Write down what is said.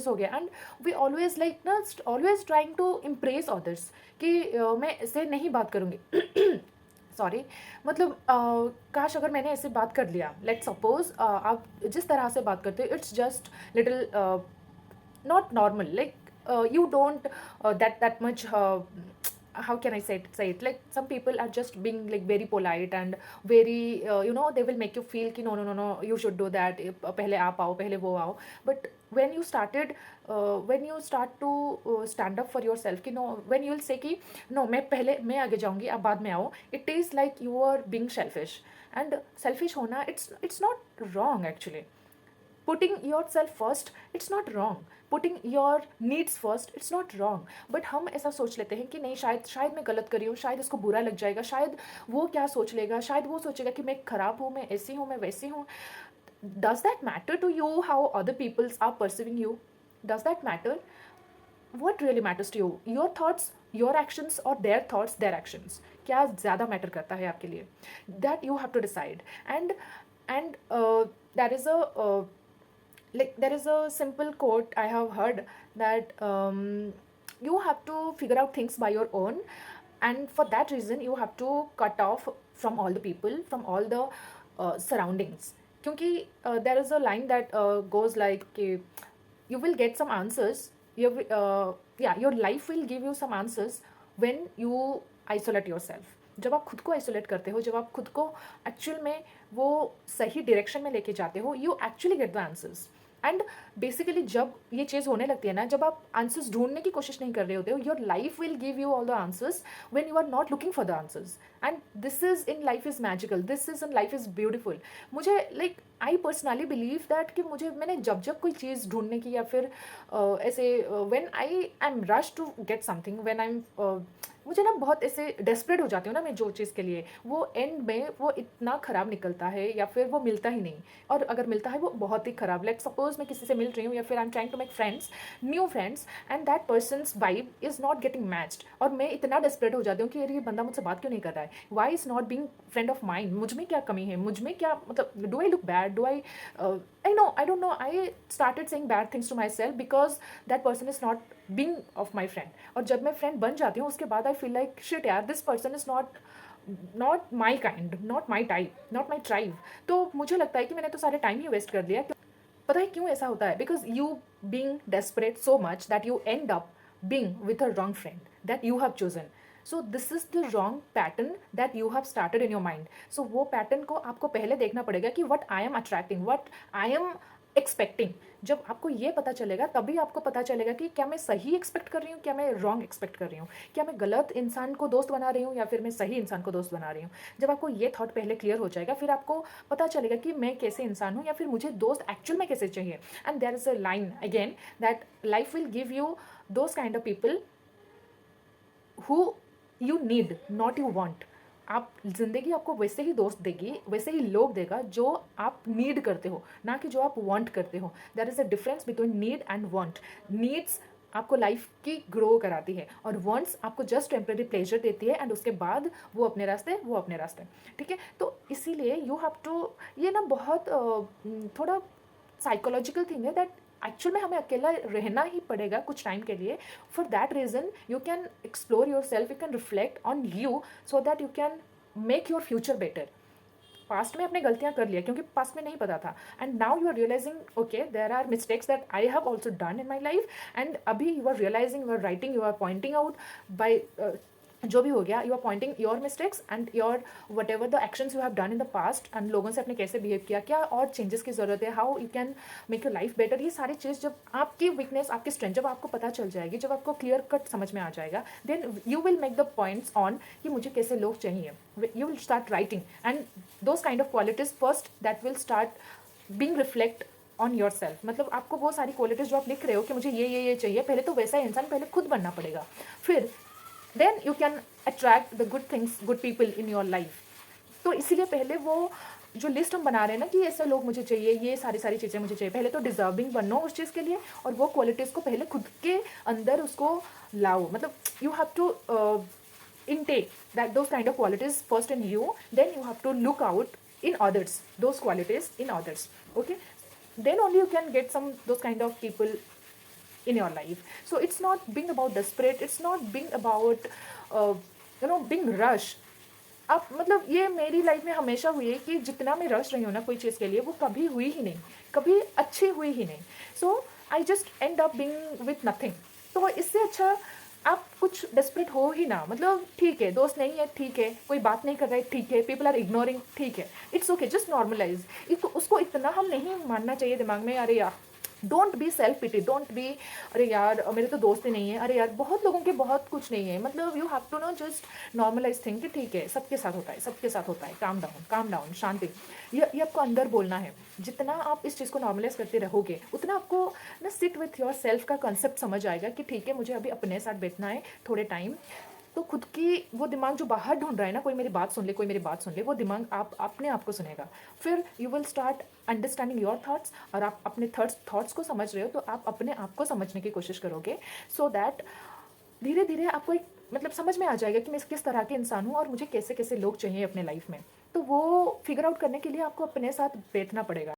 Selfish हो गया, and we always like ना always trying to impress others कि मैं इससे नहीं बात करूँगी सॉरी, मतलब काश अगर मैंने ऐसे बात कर लिया, लेट सपोज आप जिस तरह से बात करते हो it's just little not normal, like you don't that much how can I say it, like some people are just being like very polite and very they will make you feel कि no no no no you should do that, पहले आप आओ पहले वो आओ, but when you started when you start to stand up for yourself कि no, when you will say कि no मैं आगे जाऊंगी आप बाद में आओ, it is like you are being selfish, and selfish होना it's not wrong actually. Putting yourself first, it's not wrong. Putting your needs first, it's not wrong. But हम ऐसा सोच लेते हैं कि नहीं, शायद मैं गलत कर रही हूँ, शायद इसको बुरा लग जाएगा, शायद वो क्या सोच लेगा, शायद वो सोचेगा कि मैं खराब हूँ, मैं ऐसी हूँ, मैं वैसी हूँ. Does that matter to you how other peoples are perceiving you? Does that matter? What really matters to you? Your thoughts, your actions, or their thoughts, their actions? क्या ज़्यादा मैटर करता है आपके लिए? That you have to decide. And there is a like there is a simple quote I have heard that you have to figure out things by your own, and for that reason you have to cut off from all the people, from all the surroundings. क्योंकि there is a line that goes like कि you will get some answers, your life will give you some answers when you isolate yourself. जब आप खुद को isolate करते हो, जब आप खुद को एक्चुअल में वो सही डायरेक्शन में लेके जाते हो, you actually get the answers. And basically जब ये चीज़ होने लगती है ना, जब आप आंसर्स ढूंढने की कोशिश नहीं कर रहे होते हो, your life will give you all the answers when you are not looking for the answers. And this is in life is magical, this is in life is beautiful. मुझे like I personally believe that कि मैंने जब कोई चीज़ ढूंढने की, या फिर ऐसे when I am rush to get something, when I am मुझे ना बहुत ऐसे डेस्परेट हो जाती हूँ ना मैं जो चीज़ के लिए, वो एंड में वो इतना ख़राब निकलता है, या फिर वो मिलता ही नहीं, और अगर मिलता है वो बहुत ही ख़राब. लेट सपोज मैं किसी से मिल रही हूँ, या फिर I am trying to make friends, new friends, and that person's vibe is not getting matched, और मैं इतना डेस्परेट हो जाती हूँ कि यार ये बंदा मुझसे बात क्यों नहीं कर रहा है, why is not being friend of mind, मुझ में क्या कमी है, मुझ में क्या, मतलब do I look bad, do I I don't know, I started saying bad things to myself because that person is not being of my friend. और जब मैं फ्रेंड बन जाती हूँ उसके बाद I feel like shit यार, this person is not my kind, not my type, not my tribe. तो मुझे लगता है कि मैंने तो सारे टाइम ही वेस्ट कर दिया. पता है क्यों ऐसा होता है? Because you being desperate so much that you end up being with a wrong friend that you have chosen. So this is the wrong pattern that you have started in your mind. So वो pattern को आपको पहले देखना पड़ेगा कि what I am attracting, what I am expecting. जब आपको ये पता चलेगा तभी आपको पता चलेगा कि क्या मैं सही एक्सपेक्ट कर रही हूँ, क्या मैं रॉन्ग एक्सपेक्ट कर रही हूँ, क्या मैं गलत इंसान को दोस्त बना रही हूँ, या फिर मैं सही इंसान को दोस्त बना रही हूँ. जब आपको ये थॉट पहले क्लियर हो जाएगा, फिर आपको पता चलेगा कि मैं कैसे इंसान हूँ, या फिर मुझे दोस्त एक्चुअल में कैसे चाहिए. And there is a line again that life will give you those kind of people who you need, not you want. आप ज़िंदगी आपको वैसे ही दोस्त देगी, वैसे ही लोग देगा जो आप नीड करते हो, ना कि जो आप वांट करते हो. There is a difference between need and want. Needs आपको लाइफ की ग्रो कराती है, और वांट्स आपको जस्ट टेम्प्रेरी प्लेजर देती है, एंड उसके बाद वो अपने रास्ते. ठीक है, तो इसीलिए यू हैव टू, ये ना बहुत थोड़ा साइकोलॉजिकल थिंग है दैट एक्चुअल में हमें अकेला रहना ही पड़ेगा कुछ टाइम के लिए. For that reason you can explore your self, you can reflect on you, so that you can make your future better. Past में आपने गलतियां कर लिया क्योंकि पास्ट में नहीं पता था, and now you are realising okay there are mistakes that I have also done in my life, and अभी you are realising, you are writing, you are pointing out by जो भी हो गया, you are pointing your mistakes and your whatever the actions you have done in the past, and लोगों से आपने कैसे behave किया, क्या और चेंजेस की ज़रूरत है, how you can make your life better. ये सारी चीज़ जब आपकी वीकनेस, आपकी स्ट्रेंथ जब आपको पता चल जाएगी, जब आपको क्लियर कट समझ में आ जाएगा, then you will make the points on कि मुझे कैसे लोग चाहिए. You will start writing, and those kind of qualities first that will start being reflect on yourself. मतलब आपको वो सारी क्वालिटीज़ जो आप लिख रहे हो कि मुझे ये चाहिए, पहले तो वैसा इंसान पहले खुद बनना पड़ेगा, फिर then you can attract the good things, good people in your life. तो इसीलिए पहले वो जो लिस्ट हम बना रहे हैं ना कि ऐसे लोग मुझे चाहिए, ये सारी चीज़ें मुझे चाहिए, पहले तो डिजर्विंग बनो उस चीज़ के लिए, और वो क्वालिटीज़ को पहले खुद के अंदर उसको लाओ. मतलब you have to intake that those kind of qualities first in you, then you have to look out in others, those qualities in others. Okay, then only you can get some those kind of people in your life. So it's not being about desperate, it's not being about being rush. अब मतलब ये मेरी life में हमेशा हुई है कि जितना मैं रश रही हूँ ना कोई चीज़ के लिए, वो कभी हुई ही नहीं, कभी अच्छी हुई ही नहीं। So I just end up being with nothing. तो इससे अच्छा आप कुछ डेस्परेट हो ही ना। मतलब ठीक है, दोस्त नहीं है, ठीक है, कोई बात नहीं कर रहा है, ठीक है, पीपल आर इग्नोरिंग, ठीक है, इट्स ओके, जस्ट नॉर्मलाइज। उसको इतना हम नहीं मानना चाहिए दिमाग में, अरे यार don't be self pity, don't be अरे यार मेरे तो दोस्त ही नहीं है, अरे यार बहुत लोगों के बहुत कुछ नहीं है। मतलब you have to know just normalize thing कि ठीक है, सबके साथ होता है, सबके साथ होता है, काम डाउन, शांति। ये आपको अंदर बोलना है। जितना आप इस चीज़ को नॉर्मलाइज करते रहोगे, उतना आपको ना सिट विथ योर सेल्फ का कंसेप्ट समझ आएगा कि ठीक है, मुझे अभी अपने साथ बैठना है थोड़े टाइम। तो खुद की वो दिमाग जो बाहर ढूंढ रहा है ना, कोई मेरी बात सुन ले, कोई मेरी बात सुन ले, वो दिमाग आप अपने आप को सुनेगा। फिर you will start understanding your thoughts, और आप अपने थॉट्स को समझ रहे हो तो आप अपने आप को समझने की कोशिश करोगे। सो दैट धीरे धीरे आपको एक मतलब समझ में आ जाएगा कि मैं किस तरह के इंसान हूँ और मुझे कैसे कैसे लोग चाहिए अपने लाइफ में। तो वो फिगर आउट करने के लिए आपको अपने साथ बैठना पड़ेगा।